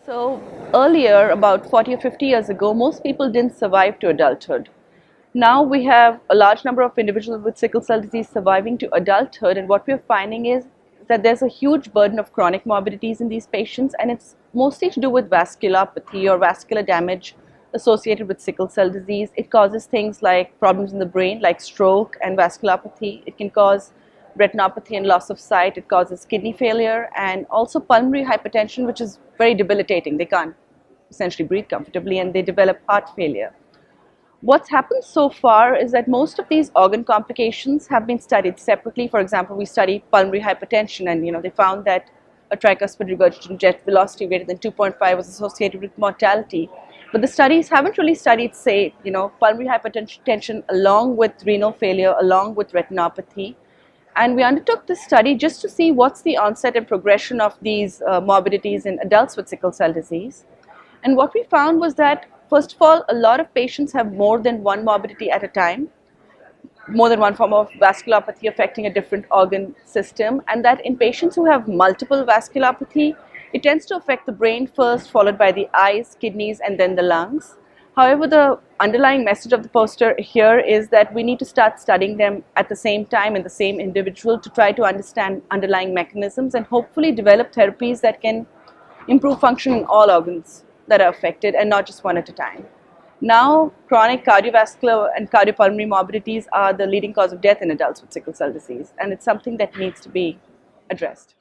So earlier, about 40 or 50 years ago, most people didn't survive to adulthood. Now we have a large number of individuals with sickle cell disease surviving to adulthood, and what we're finding is that there's a huge burden of chronic morbidities in these patients, and it's mostly to do with vasculopathy or vascular damage associated with sickle cell disease. It causes things like problems in the brain like stroke and vasculopathy. It can cause retinopathy and loss of sight. It causes kidney failure and also pulmonary hypertension, which is very debilitating. They can't essentially breathe comfortably and they develop heart failure. What's happened so far is that most of these organ complications have been studied separately. For example, we studied pulmonary hypertension, and they found that a tricuspid regurgitant jet velocity greater than 2.5 was associated with mortality. But the studies haven't really studied, say, pulmonary hypertension along with renal failure, along with retinopathy. And we undertook this study just to see what's the onset and progression of these morbidities in adults with sickle cell disease. And what we found was that, first of all, a lot of patients have more than one morbidity at a time, more than one form of vasculopathy affecting a different organ system, and that in patients who have multiple vasculopathy, it tends to affect the brain first, followed by the eyes, kidneys, and then the lungs. However, the underlying message of the poster here is that we need to start studying them at the same time in the same individual to try to understand underlying mechanisms and hopefully develop therapies that can improve function in all organs that are affected and not just one at a time. Now, chronic cardiovascular and cardiopulmonary morbidities are the leading cause of death in adults with sickle cell disease, and it's something that needs to be addressed.